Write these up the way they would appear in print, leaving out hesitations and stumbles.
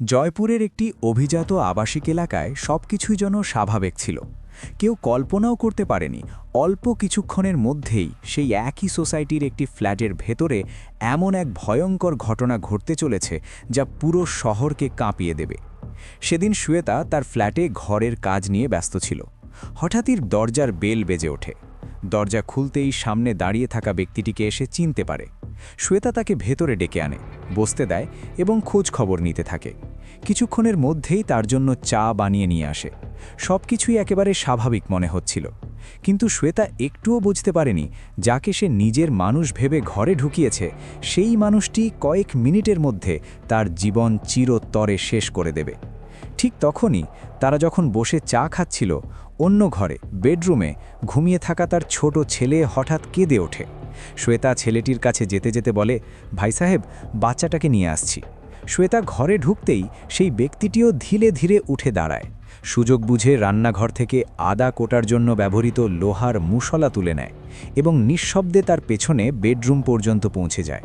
জয়পুরের একটি অভিজাত আবাসিক এলাকায় সবকিছুই যেন স্বাভাবিক ছিল। কেউ কল্পনাও করতে পারেনি অল্প কিছুক্ষণের মধ্যেই সেই একই সোসাইটির একটি ফ্ল্যাটের ভেতরে এমন এক ভয়ঙ্কর ঘটনা ঘটতে চলেছে যা পুরো শহরকে কাঁপিয়ে দেবে। সেদিন শ্বেতা তার ফ্ল্যাটে ঘরের কাজ নিয়ে ব্যস্ত ছিল। হঠাৎই দরজার বেল বেজে ওঠে। দরজা খুলতেই সামনে দাঁড়িয়ে থাকা ব্যক্তিটিকে এসে চিনতে পারে। শ্বেতা তাকে ভেতরে ডেকে আনে, বসতে দেয় এবং খোঁজ খবর নিতে থাকে। কিছুক্ষণের মধ্যেই তার জন্য চা বানিয়ে নিয়ে আসে। সবকিছুই একেবারে স্বাভাবিক মনে হচ্ছিল, কিন্তু শ্বেতা একটুও বুঝতে পারেনি যাকে সে নিজের মানুষ ভেবে ঘরে ঢুকিয়েছে সেই মানুষটি কয়েক মিনিটের মধ্যে তার জীবন চিরতরে শেষ করে দেবে। ঠিক তখনই তারা যখন বসে চা খাচ্ছিল, অন্য ঘরে বেডরুমে ঘুমিয়ে থাকা তার ছোট ছেলে হঠাৎ কেঁদে ওঠে। শ্বেতা ছেলেটির কাছে যেতে যেতে বলে, ভাই সাহেব, বাচ্চাটাকে নিয়ে আসছি। শ্বেতা ঘরে ঢুকতেই সেই ব্যক্তিটিও ধীরে ধীরে উঠে দাঁড়ায়। সুযোগ বুঝে রান্নাঘর থেকে আদা কোটার জন্য ব্যবহৃত লোহার মুশলা তুলে নেয় এবং নিঃশব্দে তার পেছনে বেডরুম পর্যন্ত পৌঁছে যায়।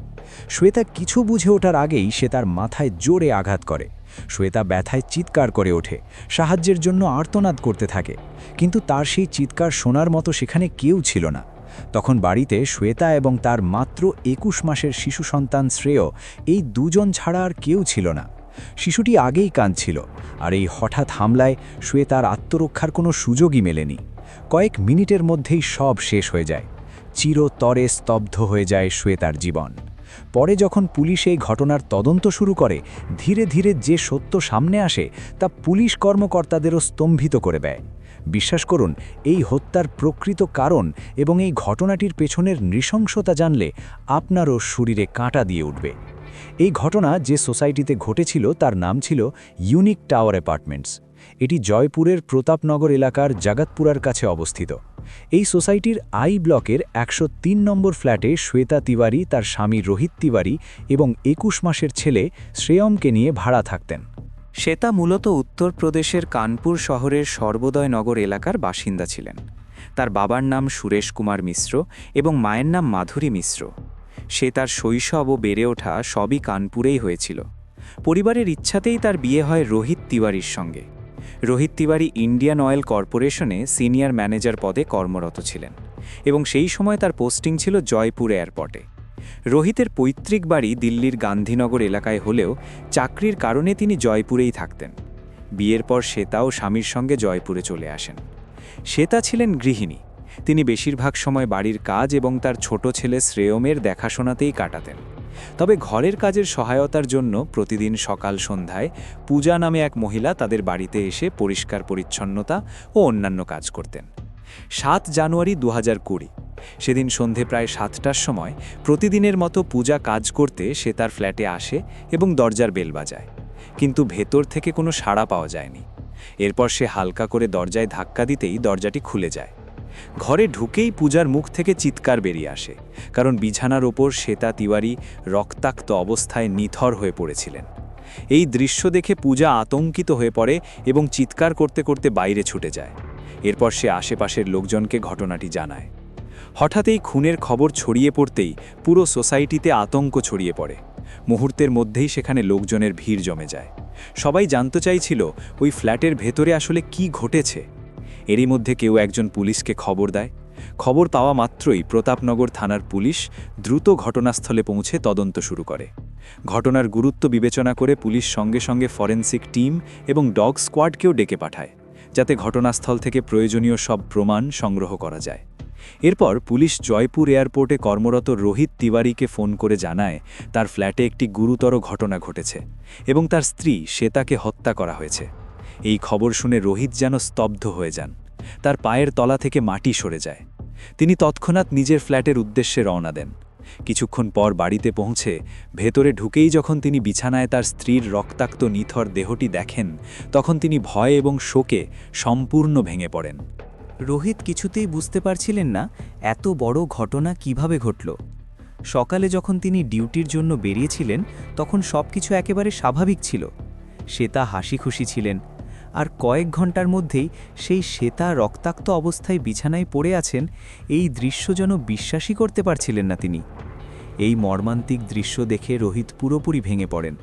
শ্বেতা কিছু বুঝে ওঠার আগেই সে তার মাথায় জোরে আঘাত করে। শ্বেতা ব্যথায় চিৎকার করে ওঠে, সাহায্যের জন্য আর্তনাদ করতে থাকে, কিন্তু তার সেই চিৎকার শোনার মতো সেখানে কেউ ছিল না। তখন বাড়িতে শ্বেতা এবং তার মাত্র ২১ মাসের শিশু সন্তান শ্রেয়, এই দুজন ছাড়া আর কেউ ছিল না। শিশুটি আগেই কাঁদছিল, আর এই হঠাৎ হামলায় শ্বেতার আত্মরক্ষার কোনো সুযোগই মেলেনি। কয়েক মিনিটের মধ্যেই সব শেষ হয়ে যায়। চিরতরে স্তব্ধ হয়ে যায় শ্বেতার জীবন। পরে যখন পুলিশ এই ঘটনার তদন্ত শুরু করে, ধীরে ধীরে যে সত্য সামনে আসে তা পুলিশ কর্মকর্তাদেরও স্তম্ভিত করে দেয়। বিশ্বাস করুন, এই হত্যার প্রকৃত কারণ এবং এই ঘটনাটির পেছনের নৃশংসতা জানলে আপনারও শরীরে কাঁটা দিয়ে উঠবে। এই ঘটনা যে সোসাইটিতে ঘটেছিল তার নাম ছিল ইউনিক টাওয়ার অ্যাপার্টমেন্টস। এটি জয়পুরের প্রতাপনগর এলাকার জগতপুরার কাছে অবস্থিত। এই সোসাইটির আই ব্লকের ১০৩ নম্বর ফ্ল্যাটে শ্বেতা তিওয়ারি, তার স্বামী রোহিত তিওয়ারি এবং ২১ মাসের ছেলে শ্রেয়মকে নিয়ে ভাড়া থাকতেন। শ্বেতা মূলত উত্তরপ্রদেশের কানপুর শহরের সর্বোদয়নগর এলাকার বাসিন্দা ছিলেন। তার বাবার নাম সুরেশ কুমার মিশ্র এবং মায়ের নাম মাধুরী মিশ্র। সে তার শৈশব ও বেড়ে ওঠা সবই কানপুরেই হয়েছিল। পরিবারের ইচ্ছাতেই তার বিয়ে হয় রোহিত তিওয়ারির সঙ্গে। রোহিত তিওয়ারি ইন্ডিয়ান অয়েল কর্পোরেশনে সিনিয়র ম্যানেজার পদে কর্মরত ছিলেন এবং সেই সময় তার পোস্টিং ছিল জয়পুর এয়ারপোর্টে। রোহিতের পৈতৃক বাড়ি দিল্লির গান্ধীনগর এলাকায় হলেও চাকরির কারণে তিনি জয়পুরেই থাকতেন। বিয়ের পর শ্বেতাও স্বামীর সঙ্গে জয়পুরে চলে আসেন। শ্বেতা ছিলেন গৃহিণী। তিনি বেশিরভাগ সময় বাড়ির কাজ এবং তার ছোট ছেলে শ্রেয়মের দেখাশোনাতেই কাটাতেন। তবে ঘরের কাজের সহায়তার জন্য প্রতিদিন সকাল সন্ধ্যায় পূজা নামে এক মহিলা তাদের বাড়িতে এসে পরিষ্কার পরিচ্ছন্নতা ও অন্যান্য কাজ করতেন। ৭ জানুয়ারি ২০২০, সেদিন সন্ধে প্রায় ৭টার সময় প্রতিদিনের মতো পূজা কাজ করতে সে তার ফ্ল্যাটে আসে এবং দরজার বেল বাজায়, কিন্তু ভেতর থেকে কোনো সাড়া পাওয়া যায়নি। এরপর সে হালকা করে দরজায় ধাক্কা দিতেই দরজাটি খুলে যায়। ঘরে ঢুকেই পূজার মুখ থেকে চিৎকার বেরিয়ে আসে, কারণ বিছানার ওপর শ্বেতা তিওয়ারি রক্তাক্ত অবস্থায় নিথর হয়ে পড়েছিলেন। এই দৃশ্য দেখে পূজা আতঙ্কিত হয়ে পড়ে এবং চিৎকার করতে করতে বাইরে ছুটে যায়। এরপর সে আশেপাশের লোকজনকে ঘটনাটি জানায়। হঠাৎ এই খুনের খবর ছড়িয়ে পড়তেই পুরো সোসাইটিতে আতঙ্ক ছড়িয়ে পড়ে। মুহূর্তের মধ্যেই সেখানে লোকজনের ভিড় জমে যায়। সবাই জানতে চাইছিল ওই ফ্ল্যাটের ভেতরে আসলে কি ঘটেছে। এরই মধ্যে কেউ একজন পুলিশকে খবর দেয়। খবর পাওয়া মাত্রই প্রতাপনগর থানার পুলিশ দ্রুত ঘটনাস্থলে পৌঁছে তদন্ত শুরু করে। ঘটনার গুরুত্ব বিবেচনা করে পুলিশ সঙ্গে সঙ্গে ফরেনসিক টিম এবং ডগ স্কোয়াডকেও ডেকে পাঠায়, যাতে ঘটনাস্থল থেকে প্রয়োজনীয় সব প্রমাণ সংগ্রহ করা যায়। এরপর পুলিশ জয়পুর এয়ারপোর্টে কর্মরত রোহিত তিওয়ারিকে ফোন করে জানায় তার ফ্ল্যাটে একটি গুরুতর ঘটনা ঘটেছে এবং তার স্ত্রী শ্বেতাকে হত্যা করা হয়েছে। এই খবর শুনে রোহিত যেন স্তব্ধ হয়ে যান। তার পায়ের তলা থেকে মাটি সরে যায়। তিনি তৎক্ষণাৎ নিজের ফ্ল্যাটের উদ্দেশ্যে রওনা দেন। কিছুক্ষণ পর বাড়িতে পৌঁছে ভেতরে ঢুকেই যখন তিনি বিছানায় তার স্ত্রীর রক্তাক্ত নিথর দেহটি দেখেন, তখন তিনি ভয় এবং শোকে সম্পূর্ণ ভেঙে পড়েন। রোহিত কিছুতেই বুঝতে পারছিলেন না এত বড় ঘটনা কিভাবে ঘটল। সকালে যখন তিনি ডিউটির জন্য বেরিয়েছিলেন তখন সবকিছু একেবারে স্বাভাবিক ছিল। শ্বেতা হাসি খুশি ছিলেন, আর কয়েক ঘন্টার মধ্যেই সেই শ্বেতা রক্তাক্ত অবস্থায় বিছানায় পড়ে আছেন, এই দৃশ্য যেন বিশ্বাসই করতে পারছিলেন না তিনি। এই মর্মান্তিক দৃশ্য দেখে রোহিত পুরোপুরি ভেঙে পড়েন।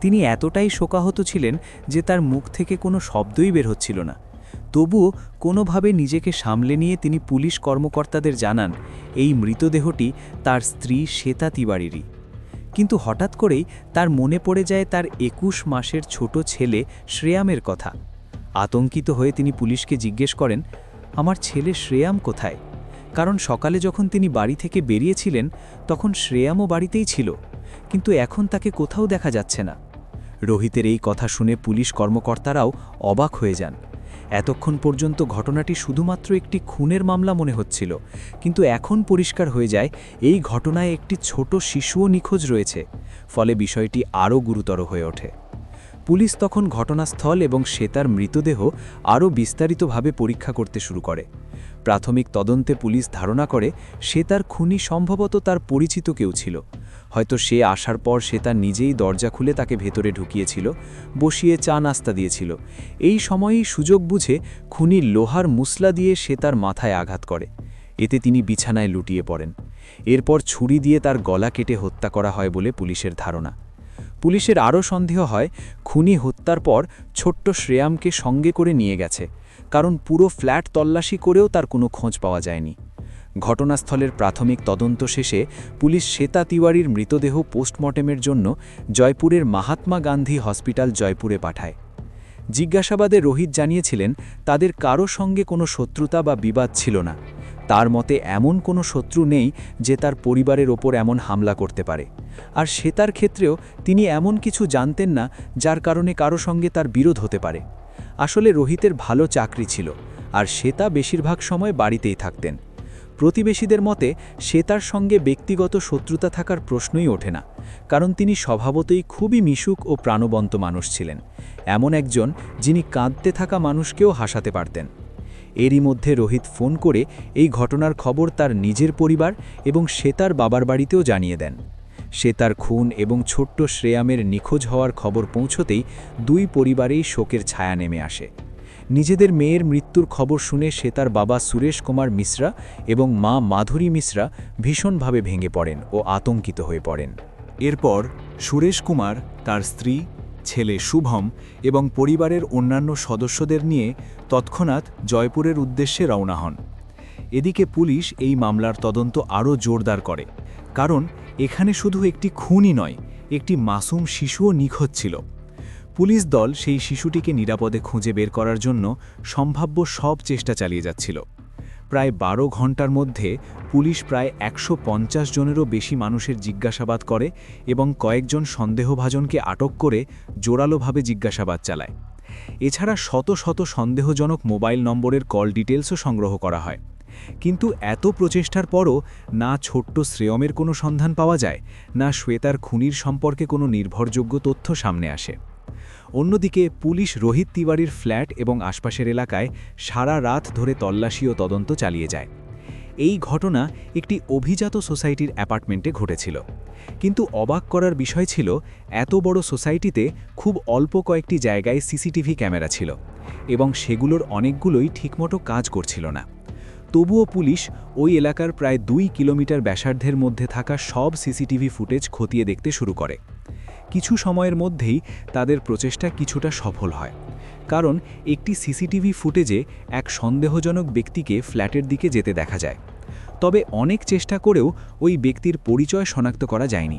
তিনি এতটাই শোকাহত ছিলেন যে তার মুখ থেকে কোনো শব্দই বের হচ্ছিল না। তবুও কোনোভাবে নিজেকে সামলে নিয়ে তিনি পুলিশ কর্মকর্তাদের জানান এই মৃতদেহটি তার স্ত্রী শ্বেতা তিওয়ারিরই। কিন্তু হঠাৎ করেই তার মনে পড়ে যায় তার 21 মাসের ছোট ছেলে শ্রেয়ামের কথা। আতঙ্কিত হয়ে তিনি পুলিশকে জিজ্ঞেস করেন, আমার ছেলে শ্রেয়াম কোথায়? কারণ সকালে যখন তিনি বাড়ি থেকে বেরিয়েছিলেন তখন শ্রেয়ামও বাড়িতেই ছিল, কিন্তু এখন তাকে কোথাও দেখা যাচ্ছে না। রোহিতের এই কথা শুনে পুলিশ কর্মকর্তারাও অবাক হয়ে যান। এতক্ষণ পর্যন্ত ঘটনাটি শুধুমাত্র একটি খুনের মামলা মনে হচ্ছিল, কিন্তু এখন পরিষ্কার হয়ে যায় এই ঘটনায় একটি ছোট শিশুও নিখোঁজ রয়েছে। ফলে বিষয়টি আরও গুরুতর হয়ে ওঠে। পুলিশ তখন ঘটনাস্থল এবং শ্বেতার মৃতদেহ আরও বিস্তারিতভাবে পরীক্ষা করতে শুরু করে। প্রাথমিক তদন্তে পুলিশ ধারণা করে শ্বেতার খুনি সম্ভবত তার পরিচিত কেউ ছিল। হয়তো সে আসার পর শ্বেতা নিজেই দরজা খুলে তাকে ভেতরে ঢুকিয়েছিল, বসিয়ে চা নাস্তা দিয়েছিল। এই সময়েই সুযোগ বুঝে খুনি লোহার মুসলা দিয়ে শ্বেতার মাথায় আঘাত করে। এতে তিনি বিছানায় লুটিয়ে পড়েন। এরপর ছুরি দিয়ে তার গলা কেটে হত্যা করা হয় বলে পুলিশের ধারণা। পুলিশের আরও সন্দেহ হয় খুনি হত্যার পর ছোট্ট শ্রেয়ামকে সঙ্গে করে নিয়ে গেছে, কারণ পুরো ফ্ল্যাট তল্লাশি করেও তার কোনো খোঁজ পাওয়া যায়নি। ঘটনাস্থলের প্রাথমিক তদন্ত শেষে পুলিশ শ্বেতা তিওয়ারির মৃতদেহ পোস্টমর্টেমের জন্য জয়পুরের মহাত্মা গান্ধী হসপিটাল জয়পুরে পাঠায়। জিজ্ঞাসাবাদে রোহিত জানিয়েছিলেন তাদের কারো সঙ্গে কোনো শত্রুতা বা বিবাদ ছিল না। তার মতে এমন কোনো শত্রু নেই যে তার পরিবারের ওপর এমন হামলা করতে পারে। আর শ্বেতার ক্ষেত্রেও তিনি এমন কিছু জানতেন না যার কারণে কারো সঙ্গে তার বিরোধ হতে পারে। আসলে রোহিতের ভালো চাকরি ছিল, আর শ্বেতা বেশিরভাগ সময় বাড়িতেই থাকতেন। প্রতিবেশীদের মতে শ্বেতার সঙ্গে ব্যক্তিগত শত্রুতা থাকার প্রশ্নই ওঠে না, কারণ তিনি স্বভাবতই খুবই মিশুক ও প্রাণবন্ত মানুষ ছিলেন। এমন একজন যিনি কাঁদতে থাকা মানুষকেও হাসাতে পারতেন। এরই মধ্যে রোহিত ফোন করে এই ঘটনার খবর তার নিজের পরিবার এবং শ্বেতার বাবার বাড়িতেও জানিয়ে দেন। শ্বেতার খুন এবং ছোট্ট শ্রেয়ামের নিখোঁজ হওয়ার খবর পৌঁছতেই দুই পরিবারেই শোকের ছায়া নেমে আসে। নিজেদের মেয়ের মৃত্যুর খবর শুনে শ্বেতার বাবা সুরেশ কুমার মিশ্রা এবং মা মাধুরী মিশ্রা ভীষণভাবে ভেঙে পড়েন ও আতঙ্কিত হয়ে পড়েন। এরপর সুরেশ কুমার তার স্ত্রী, ছেলে শুভম এবং পরিবারের অন্যান্য সদস্যদের নিয়ে তৎক্ষণাৎ জয়পুরের উদ্দেশ্যে রওনা হন। এদিকে পুলিশ এই মামলার তদন্ত আরও জোরদার করে, কারণ এখানে শুধু একটি খুনই নয়, একটি মাসুম শিশুও নিখোঁজ ছিল। পুলিশ দল সেই শিশুটিকে নিরাপদে খুঁজে বের করার জন্য সম্ভাব্য সব চেষ্টা চালিয়ে যাচ্ছিল। প্রায় 12 ঘন্টার মধ্যে পুলিশ প্রায় 150 জনেরও বেশি মানুষের জিজ্ঞাসাবাদ করে এবং কয়েকজন সন্দেহভাজনকে আটক করে জোরালোভাবে জিজ্ঞাসাবাদ চালায়। এছাড়া শত শত সন্দেহজনক মোবাইল নম্বরের কল ডিটেলসও সংগ্রহ করা হয়। কিন্তু এত প্রচেষ্টার পরও না ছোট্ট শ্রেয়মের কোনো সন্ধান পাওয়া যায়, না শ্বেতার খুনির সম্পর্কে কোনো নির্ভরযোগ্য তথ্য সামনে আসে। অন্যদিকে পুলিশ রোহিত তিওয়ারির ফ্ল্যাট এবং আশপাশের এলাকায় সারা রাত ধরে তল্লাশি ও তদন্ত চালিয়ে যায়। এই ঘটনা একটি অভিজাত সোসাইটির অ্যাপার্টমেন্টে ঘটেছিল। কিন্তু অবাক করার বিষয় ছিল, এত বড় সোসাইটিতে খুব অল্প কয়েকটি জায়গায় সিসিটিভি ক্যামেরা ছিল এবং সেগুলোর অনেকগুলোই ঠিকমতো কাজ করছিল না। তবুও পুলিশ ওই এলাকার প্রায় 2 কিলোমিটার ব্যাসার্ধের মধ্যে থাকা সব সিসিটিভি ফুটেজ খতিয়ে দেখতে শুরু করে। কিছু সময়ের মধ্যেই তাদের প্রচেষ্টা কিছুটা সফল হয়, কারণ একটি সিসিটিভি ফুটেজে এক সন্দেহজনক ব্যক্তিকে ফ্ল্যাটের দিকে যেতে দেখা যায়। তবে অনেক চেষ্টা করেও ওই ব্যক্তির পরিচয় শনাক্ত করা যায়নি।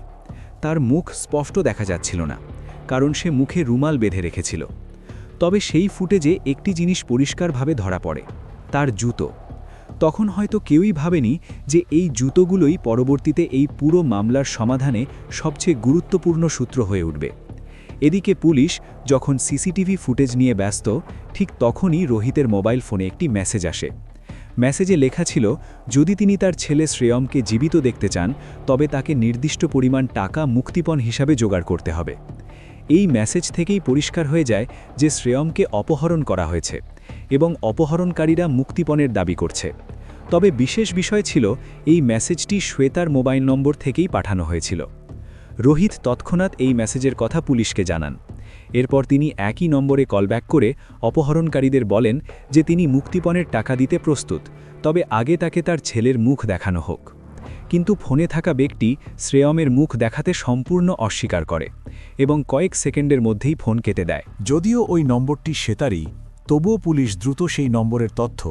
তার মুখ স্পষ্ট দেখা যাচ্ছিল না, কারণ সে মুখে রুমাল বেঁধে রেখেছিল। তবে সেই ফুটেজে একটি জিনিস পরিষ্কারভাবে ধরা পড়ে, তার জুতো। তখন হয়তো কেউই ভাবেনি যে এই জুতোগুলোই পরবর্তীতে এই পুরো মামলার সমাধানে সবচেয়ে গুরুত্বপূর্ণ সূত্র হয়ে উঠবে। এদিকে পুলিশ যখন সিসিটিভি ফুটেজ নিয়ে ব্যস্ত, ঠিক তখনই রোহিতের মোবাইল ফোনে একটি মেসেজ আসে। মেসেজে লেখা ছিল, যদি তিনি তার ছেলে শ্রেয়মকে জীবিত দেখতে চান তবে তাকে নির্দিষ্ট পরিমাণ টাকা মুক্তিপণ হিসাবে জোগাড় করতে হবে। এই মেসেজ থেকেই পরিষ্কার হয়ে যায় যে শ্রেয়মকে অপহরণ করা হয়েছে এবং অপহরণকারীরা মুক্তিপণের দাবি করছে। তবে বিশেষ বিষয় ছিল, এই মেসেজটি শ্বেতার মোবাইল নম্বর থেকেই পাঠানো হয়েছিল। রোহিত তৎক্ষণাৎ এই মেসেজের কথা পুলিশকে জানান। এরপর তিনি একই নম্বরে কলব্যাক করে অপহরণকারীদের বলেন যে তিনি মুক্তিপণের টাকা দিতে প্রস্তুত, তবে আগে তাকে তার ছেলের মুখ দেখানো হোক। কিন্তু ফোনে থাকা ব্যক্তি শ্রেয়মের মুখ দেখাতে সম্পূর্ণ অস্বীকার করে এবং কয়েক সেকেন্ডের মধ্যেই ফোন কেটে দেয়। যদিও ওই নম্বরটি শ্বেতারই, তবুও পুলিশ দ্রুত সেই নম্বরের তথ্য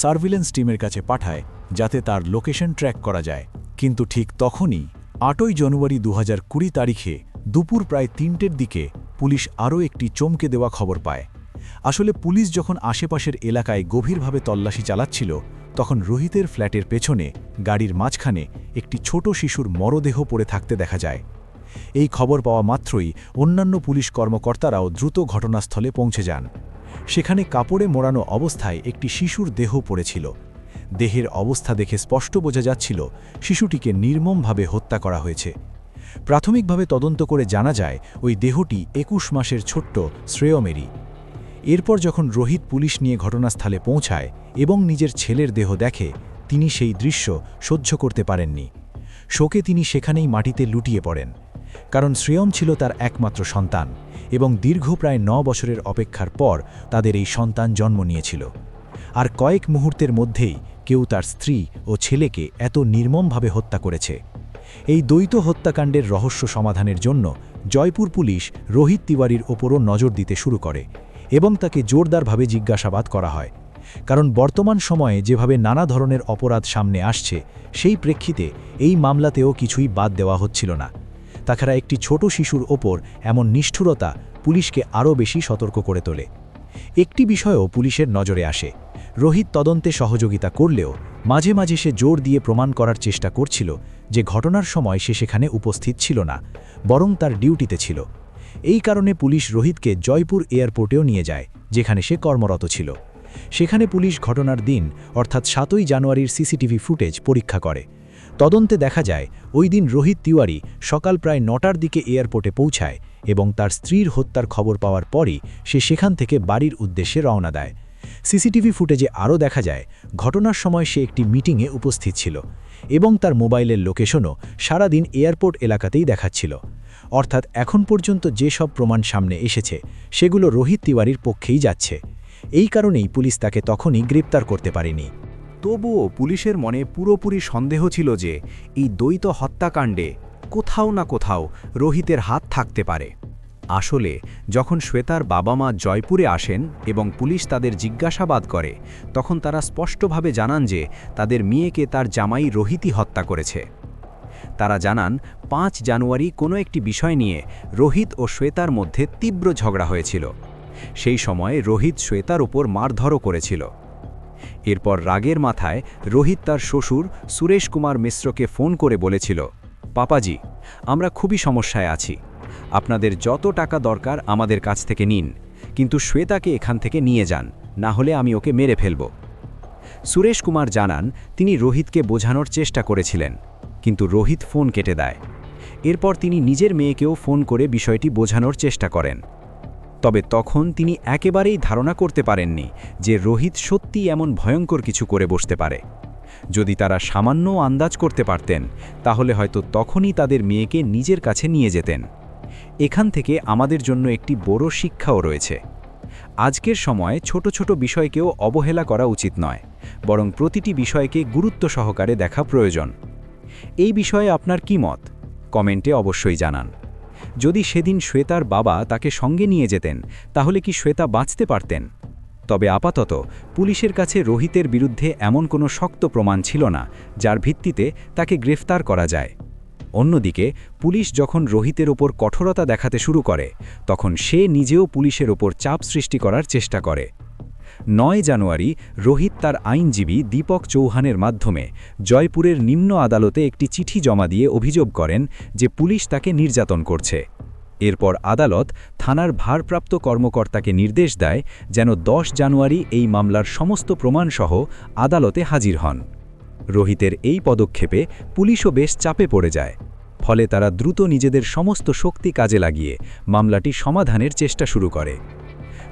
সার্ভিলেন্স টিমের কাছে পাঠায় যাতে তার লোকেশন ট্র্যাক করা যায়। কিন্তু ঠিক তখনই 8ই জানুয়ারি 2020 তারিখে দুপুর প্রায় 3টের দিকে পুলিশ আরও একটি চমকে দেওয়া খবর পায়। আসলে পুলিশ যখন আশেপাশের এলাকায় গভীরভাবে তল্লাশি চালাচ্ছিল, তখন রোহিতের ফ্ল্যাটের পেছনে গাড়ির মাঝখানে একটি ছোট শিশুর মরদেহ পড়ে থাকতে দেখা যায়। এই খবর পাওয়া মাত্রই অন্যান্য পুলিশ কর্মকর্তারাও দ্রুত ঘটনাস্থলে পৌঁছে যান। সেখানে কাপড়ে মোড়ানো অবস্থায় একটি শিশুর দেহ পড়েছিল। দেহের অবস্থা দেখে স্পষ্ট বোঝা যাচ্ছিল শিশুটিকে নির্মমভাবে হত্যা করা হয়েছে। প্রাথমিকভাবে তদন্ত করে জানা যায় ওই দেহটি 21 মাসের ছোট্ট শ্রেয়মেরই। এরপর যখন রোহিত পুলিশ নিয়ে ঘটনাস্থলে পৌঁছায় এবং নিজের ছেলের দেহ দেখে, তিনি সেই দৃশ্য সহ্য করতে পারেননি। শোকে তিনি সেখানেই মাটিতে লুটিয়ে পড়েন, কারণ শ্রেয়ম ছিল তার একমাত্র সন্তান এবং দীর্ঘ প্রায় 9 বছরের অপেক্ষার পর তাদের এই সন্তান জন্ম নিয়েছিল। আর কয়েক মুহূর্তের মধ্যেই কেউ তার স্ত্রী ও ছেলেকে এত নির্মমভাবে হত্যা করেছে। এই দ্বৈত হত্যাকাণ্ডের রহস্য সমাধানের জন্য জয়পুর পুলিশ রোহিত তিওয়ারির ওপরও নজর দিতে শুরু করে এবং তাকে জোরদারভাবে জিজ্ঞাসাবাদ করা হয়। কারণ বর্তমান সময়ে যেভাবে নানা ধরনের অপরাধ সামনে আসছে, সেই প্রেক্ষিতে এই মামলাতেও কিছুই বাদ দেওয়া হচ্ছিল না। তাছাড়া একটি ছোট শিশুর ওপর এমন নিষ্ঠুরতা পুলিশকে আরও বেশি সতর্ক করে তোলে। একটি বিষয়ও পুলিশের নজরে আসে। রোহিত তদন্তে সহযোগিতা করলেও মাঝে মাঝে সে জোর দিয়ে প্রমাণ করার চেষ্টা করছিল যে ঘটনার সময় সে সেখানে উপস্থিত ছিল না, বরং তার ডিউটিতে ছিল। এই কারণে পুলিশ রোহিতকে জয়পুর এয়ারপোর্টেও নিয়ে যায়, যেখানে সে কর্মরত ছিল। সেখানে পুলিশ ঘটনার দিন অর্থাৎ 7ই জানুয়ারির সিসিটিভি ফুটেজ পরীক্ষা করে। তদন্তে দেখা যায় ওই দিন রোহিত তিওয়ারি সকাল প্রায় 9টার দিকে এয়ারপোর্টে পৌঁছায় এবং তার স্ত্রীর হত্যার খবর পাওয়ার পরই সে সেখান থেকে বাড়ির উদ্দেশ্যে রওনা দেয়। সিসিটিভি ফুটেজে আরও দেখা যায় ঘটনার সময় সে একটি মিটিংয়ে উপস্থিত ছিল এবং তার মোবাইলের লোকেশনও সারাদিন এয়ারপোর্ট এলাকাতেই দেখাচ্ছিল। অর্থাৎ এখন পর্যন্ত যে সব প্রমাণ সামনে এসেছে সেগুলো রোহিত তিওয়ারির পক্ষেই যাচ্ছে। এই কারণেই পুলিশ তাকে তখনই গ্রেপ্তার করতে পারেনি। তবুও পুলিশের মনে পুরোপুরি সন্দেহ ছিল যে এই দ্বৈত হত্যাকাণ্ডে কোথাও না কোথাও রোহিতের হাত থাকতে পারে। আসলে যখন শ্বেতার বাবা মা জয়পুরে আসেন এবং পুলিশ তাদের জিজ্ঞাসাবাদ করে, তখন তারা স্পষ্টভাবে জানান যে তাদের মেয়েকে তার জামাই রোহিতই হত্যা করেছে। তারা জানান 5 জানুয়ারি কোনো একটি বিষয় নিয়ে রোহিত ও শ্বেতার মধ্যে তীব্র ঝগড়া হয়েছিল। সেই সময়ে রোহিত শ্বেতার উপর মারধরও করেছিল। এরপর রাগের মাথায় রোহিত তার শ্বশুর সুরেশ কুমার মিশ্রকে ফোন করে বলেছিল, পাপাজি, আমরা খুবই সমস্যায় আছি, আপনাদের যত টাকা দরকার আমাদের কাছ থেকে নিন, কিন্তু শ্বেতাকে এখান থেকে নিয়ে যান, না হলে আমি ওকে মেরে ফেলব। সুরেশ কুমার জানান তিনি রোহিতকে বোঝানোর চেষ্টা করেছিলেন, কিন্তু রোহিত ফোন কেটে দেয়। এরপর তিনি নিজের মেয়েকেও ফোন করে বিষয়টি বোঝানোর চেষ্টা করেন। তবে তখন তিনি একেবারেই ধারণা করতে পারেননি যে রোহিত সত্যিই এমন ভয়ঙ্কর কিছু করে বসতে পারে। যদি তারা সামান্য আন্দাজ করতে পারতেন, তাহলে হয়তো তখনই তাদের মেয়েকে নিজের কাছে নিয়ে যেতেন। এখান থেকে আমাদের জন্য একটি বড় শিক্ষাও রয়েছে। আজকের সময়ে ছোট ছোট বিষয়কেও অবহেলা করা উচিত নয়, বরং প্রতিটি বিষয়কে গুরুত্ব সহকারে দেখা প্রয়োজন। এই বিষয়ে আপনার কি মত? কমেন্টে অবশ্যই জানান। যদি সেদিন শ্বেতার বাবা তাকে সঙ্গে নিয়ে যেতেন, তাহলে কি শ্বেতা বাঁচতে পারতেন? তবে আপাতত পুলিশের কাছে রোহিতের বিরুদ্ধে এমন কোনো শক্ত প্রমাণ ছিল না যার ভিত্তিতে তাকে গ্রেফতার করা যায়। অন্যদিকে পুলিশ যখন রোহিতের ওপর কঠোরতা দেখাতে শুরু করে, তখন সে নিজেও পুলিশের ওপর চাপ সৃষ্টি করার চেষ্টা করে। 9 জানুয়ারি রোহিত তার আইনজীবী দীপক চৌহানের মাধ্যমে জয়পুরের নিম্ন আদালতে একটি চিঠি জমা দিয়ে অভিযোগ করেন যে পুলিশ তাকে নির্যাতন করছে। এরপর আদালত থানার ভারপ্রাপ্ত কর্মকর্তাকে নির্দেশ দেয় যেন 10 জানুয়ারি এই মামলার সমস্ত প্রমাণসহ আদালতে হাজির হন। রোহিতের এই পদক্ষেপে পুলিশও বেশ চাপে পড়ে যায়। ফলে তারা দ্রুত নিজেদের সমস্ত শক্তি কাজে লাগিয়ে মামলাটি সমাধানের চেষ্টা শুরু করে।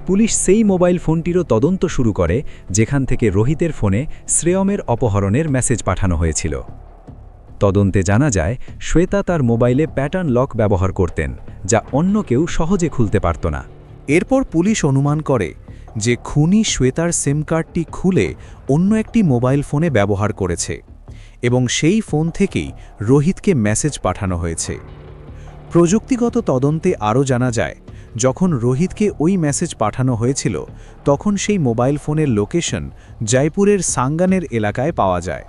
পুলিশ সেই মোবাইল ফোনটিরও তদন্ত শুরু করে যেখান থেকে রোহিতের ফোনে শ্রেয়মের অপহরণের মেসেজ পাঠানো হয়েছিল। তদন্তে জানা যায় শ্বেতা তার মোবাইলে প্যাটার্ন লক ব্যবহার করতেন, যা অন্য কেউ সহজে খুলতে পারত না। এরপর পুলিশ অনুমান করে যে খুনি শ্বেতার সিম কার্ডটি খুলে অন্য একটি মোবাইল ফোনে ব্যবহার করেছে। এবং সেই ফোন থেকেই রোহিতকে মেসেজ পাঠানো হয়েছে। প্রযুক্তিগত তদন্তে আরও জানা যায়, যখন রোহিতকে ওই মেসেজ পাঠানো হয়েছিল তখন সেই মোবাইল ফোনের লোকেশন জয়পুরের সাঙ্গানের এলাকায় পাওয়া যায়।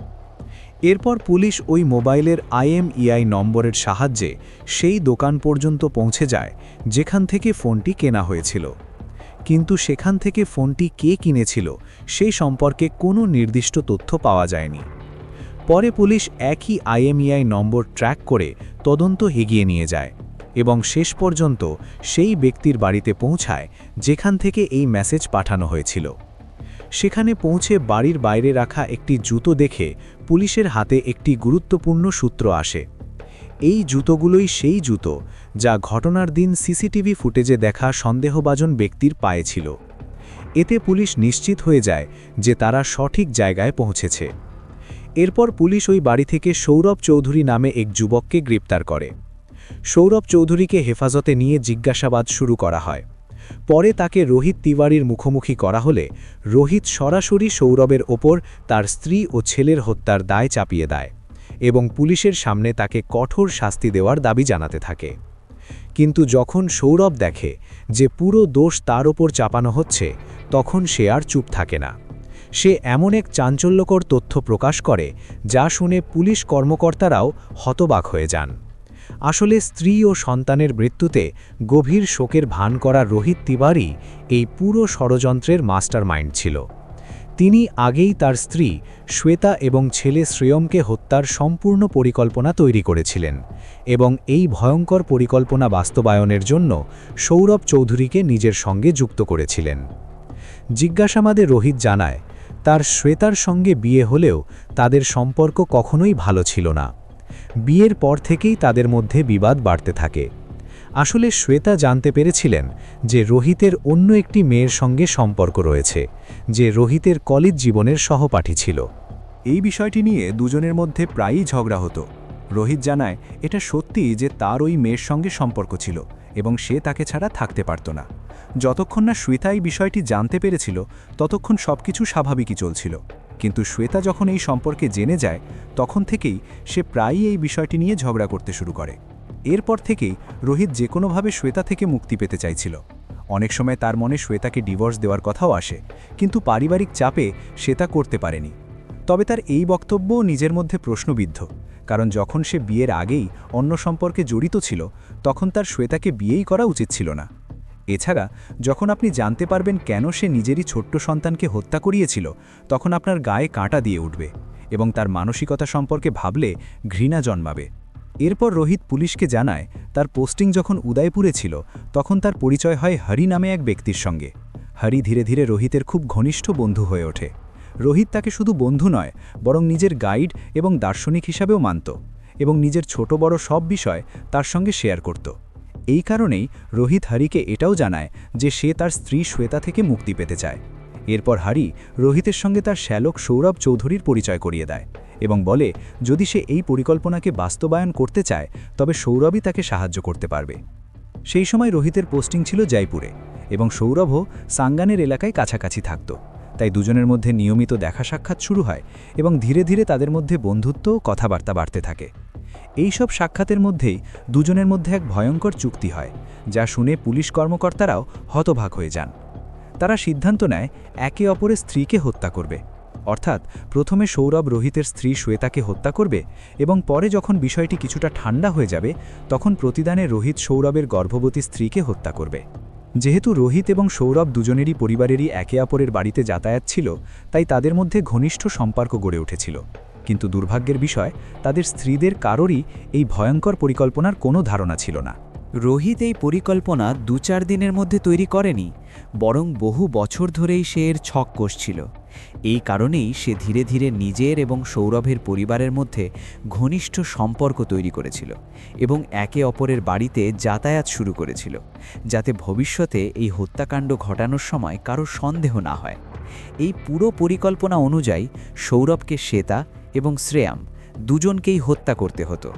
এরপর পুলিশ ওই মোবাইলের IMEI নম্বরের সাহায্যে সেই দোকান পর্যন্ত পৌঁছে যায় যেখান থেকে ফোনটি কেনা হয়েছিল। কিন্তু সেখান থেকে ফোনটি কে কিনেছিল সেই সম্পর্কে কোনো নির্দিষ্ট তথ্য পাওয়া যায়নি। পরে পুলিশ একই IMEI নম্বর ট্র্যাক করে তদন্ত এগিয়ে নিয়ে যায় এবং শেষ পর্যন্ত সেই ব্যক্তির বাড়িতে পৌঁছায় যেখান থেকে এই মেসেজ পাঠানো হয়েছিল। সেখানে পৌঁছে বাড়ির বাইরে রাখা একটি জুতো দেখে পুলিশের হাতে একটি গুরুত্বপূর্ণ সূত্র আসে। এই জুতোগুলোই সেই জুতো যা ঘটনার দিন সিসিটিভি ফুটেজে দেখা সন্দেহভাজন ব্যক্তির পায়ে ছিল। এতে পুলিশ নিশ্চিত হয়ে যায় যে তারা সঠিক জায়গায় পৌঁছেছে। এরপর পুলিশ ওই বাড়ি থেকে সৌরভ চৌধুরী নামে এক যুবককে গ্রেপ্তার করে। সৌরভ চৌধুরীকে হেফাজতে নিয়ে জিজ্ঞাসাবাদ শুরু করা হয়। পরে তাকে রোহিত তিওয়ারির মুখোমুখি করা হলে রোহিত সরাসরি সৌরভের ওপর তার স্ত্রী ও ছেলের হত্যার দায় চাপিয়ে দেয় এবং পুলিশের সামনে তাকে কঠোর শাস্তি দেওয়ার দাবি জানাতে থাকে। কিন্তু যখন সৌরভ দেখে যে পুরো দোষ তার ওপর চাপানো হচ্ছে, তখন সে আর চুপ থাকে না। সে এমন এক চাঞ্চল্যকর তথ্য প্রকাশ করে যা শুনে পুলিশ কর্মকর্তারাও হতবাক হয়ে যান। আসলে স্ত্রী ও সন্তানের মৃত্যুতে গভীর শোকের ভান করা রোহিত তিওয়ারি এই পুরো ষড়যন্ত্রের মাস্টারমাইন্ড ছিল। তিনি আগেই তার স্ত্রী শ্বেতা এবং ছেলে শ্রেয়মকে হত্যার সম্পূর্ণ পরিকল্পনা তৈরি করেছিলেন এবং এই ভয়ঙ্কর পরিকল্পনা বাস্তবায়নের জন্য সৌরভ চৌধুরীকে নিজের সঙ্গে যুক্ত করেছিলেন। জিজ্ঞাসাবাদে রোহিত জানায়, তার শ্বেতার সঙ্গে বিয়ে হলেও তাদের সম্পর্ক কখনোই ভালো ছিল না। বিয়ের পর থেকেই তাদের মধ্যে বিবাদ বাড়তে থাকে। আসলে শ্বেতা জানতে পেরেছিলেন যে রোহিতের অন্য একটি মেয়ের সঙ্গে সম্পর্ক রয়েছে, যে রোহিতের কলেজ জীবনের সহপাঠী ছিল। এই বিষয়টি নিয়ে দুজনের মধ্যে প্রায়ই ঝগড়া হতো। রোহিত জানায় এটা সত্যি যে তার ওই মেয়ের সঙ্গে সম্পর্ক ছিল এবং সে তাকে ছাড়া থাকতে পারত না। যতক্ষণ না শ্বেতা এই বিষয়টি জানতে পেরেছিল ততক্ষণ সবকিছু স্বাভাবিকই চলছিল। কিন্তু শ্বেতা যখন এই সম্পর্কে জেনে যায় তখন থেকেই সে প্রায়ই এই বিষয়টি নিয়ে ঝগড়া করতে শুরু করে। এরপর থেকেই রোহিত যে কোনোভাবে শ্বেতা থেকে মুক্তি পেতে চাইছিল। অনেক সময় তার মনে শ্বেতাকে ডিভোর্স দেওয়ার কথাও আসে, কিন্তু পারিবারিক চাপে সে তা করতে পারেনি। তবে তার এই বক্তব্যও নিজের মধ্যে প্রশ্নবিদ্ধ, কারণ যখন সে বিয়ের আগেই অন্য সম্পর্কে জড়িত ছিল তখন তার শ্বেতাকে বিয়েই করা উচিত ছিল না। এছাড়া যখন আপনি জানতে পারবেন কেন সে নিজেরই ছোট্ট সন্তানকে হত্যা করিয়েছিল, তখন আপনার গায়ে কাঁটা দিয়ে উঠবে এবং তার মানসিকতা সম্পর্কে ভাবলে ঘৃণা জন্মাবে। এরপর রোহিত পুলিশকে জানায় তার পোস্টিং যখন উদয়পুরে ছিল তখন তার পরিচয় হয় হরি নামে এক ব্যক্তির সঙ্গে। হরি ধীরে ধীরে রোহিতের খুব ঘনিষ্ঠ বন্ধু হয়ে ওঠে। রোহিত তাকে শুধু বন্ধু নয়, বরং নিজের গাইড এবং দার্শনিক হিসাবেও মানত এবং নিজের ছোট বড় সব বিষয় তার সঙ্গে শেয়ার করত। এই কারণেই রোহিত হরিকে এটাও জানায় যে সে তার স্ত্রী শ্বেতা থেকে মুক্তি পেতে চায়। এরপর হরি রোহিতের সঙ্গে তার শ্যালক সৌরভ চৌধুরীর পরিচয় করিয়ে দেয় এবং বলে যদি সে এই পরিকল্পনাকে বাস্তবায়ন করতে চায় তবে সৌরভই তাকে সাহায্য করতে পারবে। সেই সময় রোহিতের পোস্টিং ছিল জয়পুরে এবং সৌরভও সাঙ্গানের এলাকায় কাছাকাছি থাকত। তাই দুজনের মধ্যে নিয়মিত দেখা সাক্ষাৎ শুরু হয় এবং ধীরে ধীরে তাদের মধ্যে বন্ধুত্ব ও কথাবার্তা বাড়তে থাকে। এই সব সাক্ষাতের মধ্যেই দুজনের মধ্যে এক ভয়ঙ্কর চুক্তি হয়, যা শুনে পুলিশ কর্মকর্তারাও হতবাক হয়ে যান। তারা সিদ্ধান্ত নেয় একে অপরের স্ত্রীকে হত্যা করবে। অর্থাৎ প্রথমে সৌরভ রোহিতের স্ত্রী শ্বেতাকে হত্যা করবে এবং পরে যখন বিষয়টি কিছুটা ঠান্ডা হয়ে যাবে তখন প্রতিদানে রোহিত সৌরভের গর্ভবতী স্ত্রীকে হত্যা করবে। যেহেতু রোহিত এবং সৌরভ দুজনেরই পরিবারেরই একে অপরের বাড়িতে যাতায়াত ছিল, তাই তাদের মধ্যে ঘনিষ্ঠ সম্পর্ক গড়ে উঠেছিল। কিন্তু দুর্ভাগ্যের বিষয়, তাদের স্ত্রীদের কারোরই এই ভয়ঙ্কর পরিকল্পনার কোনো ধারণা ছিল না। রোহিত এই পরিকল্পনা ২-৪ দিনের মধ্যে তৈরি করেনি, বরং বহু বছর ধরেই সে এর ছক কষছিল। এই কারণেই সে ধীরে ধীরে নিজের এবং সৌরভের পরিবারের মধ্যে ঘনিষ্ঠ সম্পর্ক তৈরি করেছিল এবং একে অপরের বাড়িতে যাতায়াত শুরু করেছিল, যাতে ভবিষ্যতে এই হত্যাকাণ্ড ঘটানোর সময় কারো সন্দেহ না হয়। এই পুরো পরিকল্পনা অনুযায়ী সৌরভকে শ্বেতা এবং শ্রেয়াম দুজনকেই হত্যা করতে হতো।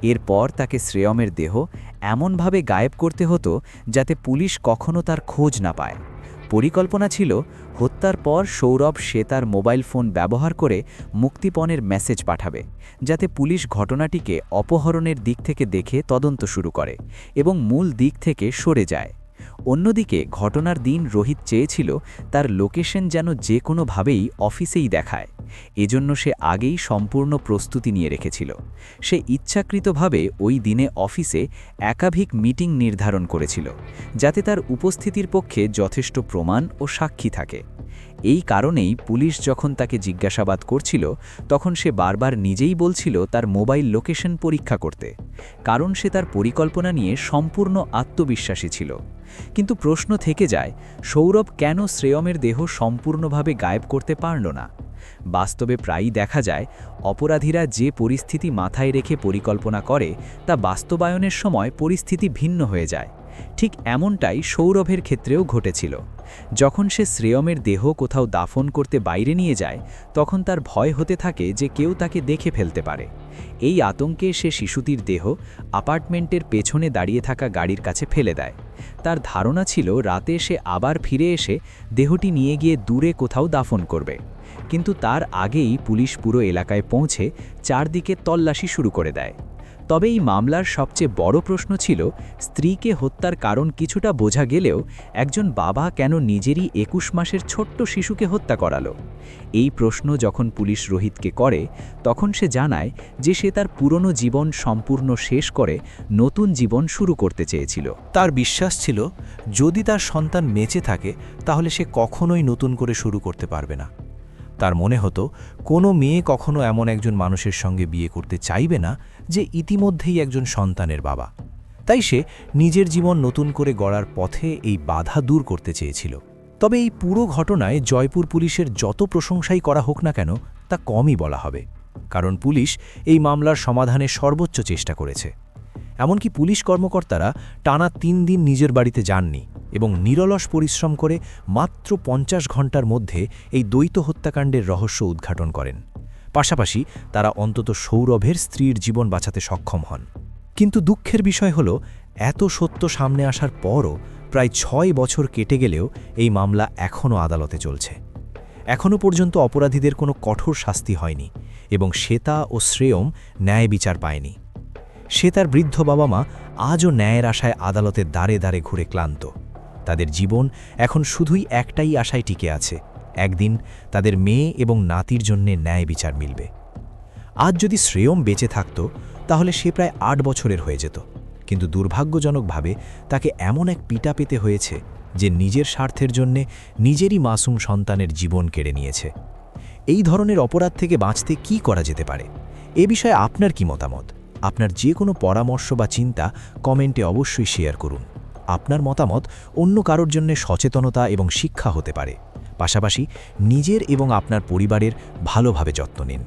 এরপর তাকে শ্রেয়মের দেহ এমনভাবে গায়েব করতে হতো যাতে পুলিশ কখনো তার খোঁজ না পায়। পরিকল্পনা ছিল হত্যার পর সৌরভ সে তার মোবাইল ফোন ব্যবহার করে মুক্তিপণের মেসেজ পাঠাবে, যাতে পুলিশ ঘটনাটিকে অপহরণের দিক থেকে দেখে তদন্ত শুরু করে এবং মূল দিক থেকে সরে যায়। অন্যদিকে ঘটনার দিন রোহিত চেয়েছিল তার লোকেশন যেন যে কোনোভাবেই অফিসেই দেখায়। এজন্য সে আগেই সম্পূর্ণ প্রস্তুতি নিয়ে রেখেছিল। সে ইচ্ছাকৃতভাবে ওই দিনে অফিসে একাধিক মিটিং নির্ধারণ করেছিল, যাতে তার উপস্থিতির পক্ষে যথেষ্ট প্রমাণ ও সাক্ষী থাকে। এই কারণেই পুলিশ যখন তাকে জিজ্ঞাসাবাদ করছিল, তখন সে বারবার নিজেই বলছিল তার মোবাইল লোকেশন পরীক্ষা করতে, কারণ সে তার পরিকল্পনা নিয়ে সম্পূর্ণ আত্মবিশ্বাসী ছিল। কিন্তু প্রশ্ন থেকে যায়, সৌরভ কেন শ্রেয়মের দেহ সম্পূর্ণভাবে গায়েব করতে পারল না? বাস্তবে প্রায়ই দেখা যায়, অপরাধীরা যে পরিস্থিতি মাথায় রেখে পরিকল্পনা করে তা বাস্তবায়নের সময় পরিস্থিতি ভিন্ন হয়ে যায়। ঠিক এমনটাই সৌরভের ক্ষেত্রেও ঘটেছিল। যখন সে শ্রেয়মের দেহ কোথাও দাফন করতে বাইরে নিয়ে যায়, তখন তার ভয় হতে থাকে যে কেউ তাকে দেখে ফেলতে পারে। এই আতঙ্কে সে শিশুটির দেহ অ্যাপার্টমেন্টের পেছনে দাঁড়িয়ে থাকা গাড়ির কাছে ফেলে দেয়। তার ধারণা ছিল রাতে সে আবার ফিরে এসে দেহটি নিয়ে গিয়ে দূরে কোথাও দাফন করবে। কিন্তু তার আগেই পুলিশ পুরো এলাকায় পৌঁছে চারদিকে তল্লাশি শুরু করে দেয়। তবে এই মামলার সবচেয়ে বড় প্রশ্ন ছিল, স্ত্রীকে হত্যার কারণ কিছুটা বোঝা গেলেও একজন বাবা কেন নিজেরই 21 মাসের ছোট্ট শিশুকে হত্যা করালো? এই প্রশ্ন যখন পুলিশ রোহিতকে করে, তখন সে জানায় যে সে তার পুরনো জীবন সম্পূর্ণ শেষ করে নতুন জীবন শুরু করতে চেয়েছিল। তার বিশ্বাস ছিল যদি তার সন্তান বেঁচে থাকে তাহলে সে কখনোই নতুন করে শুরু করতে পারবে না। তার মনে হতো কোনো মেয়ে কখনো এমন একজন মানুষের সঙ্গে বিয়ে করতে চাইবে না যে ইতিমধ্যেই একজন সন্তানের বাবা। তাই সে নিজের জীবন নতুন করে গড়ার পথে এই বাধা দূর করতে চেয়েছিল। তবে এই পুরো ঘটনায় জয়পুর পুলিশের যত প্রশংসাই করা হোক না কেন তা কমই বলা হবে, কারণ পুলিশ এই মামলার সমাধানে সর্বোচ্চ চেষ্টা করেছে। এমনকি পুলিশ কর্মকর্তারা টানা 3 দিন নিজের বাড়িতে যাননি এবং নিরলস পরিশ্রম করে মাত্র 50 ঘন্টার মধ্যে এই দ্বৈত হত্যাকাণ্ডের রহস্য উদ্ঘাটন করেন। পাশাপাশি তারা অন্তত সৌরভের স্ত্রীর জীবন বাঁচাতে সক্ষম হন। কিন্তু দুঃখের বিষয় হল, এত সত্য সামনে আসার পরও প্রায় 6 বছর কেটে গেলেও এই মামলা এখনও আদালতে চলছে। এখনও পর্যন্ত অপরাধীদের কোনো কঠোর শাস্তি হয়নি এবং শ্বেতা ও শ্রেয়ম ন্যায় বিচার পায়নি। শ্বেতার বৃদ্ধ বাবা মা আজও ন্যায়ের আশায় আদালতের দ্বারে দ্বারে ঘুরে ক্লান্ত। তাদের জীবন এখন শুধুই একটাই আশায় টিকে আছে, একদিন তাদের মেয়ে এবং নাতির জন্যে ন্যায় বিচার মিলবে। আজ যদি শ্রেয়ম বেঁচে থাকত তাহলে সে প্রায় 8 বছরের হয়ে যেত, কিন্তু দুর্ভাগ্যজনকভাবে তাকে এমন এক পিটা পেতে হয়েছে যে নিজের স্বার্থের জন্যে নিজেরই মাসুম সন্তানের জীবন কেড়ে নিয়েছে। এই ধরনের অপরাধ থেকে বাঁচতে কি করা যেতে পারে? এ বিষয়ে আপনার কি মতামত? আপনার যে কোনো পরামর্শ বা চিন্তা কমেন্টে অবশ্যই শেয়ার করুন। আপনার মতামত অন্য কারোর জন্য সচেতনতা এবং শিক্ষা হতে পারে। পাশাপাশি নিজের এবং আপনার পরিবারের ভালোভাবে যত্ন নিন।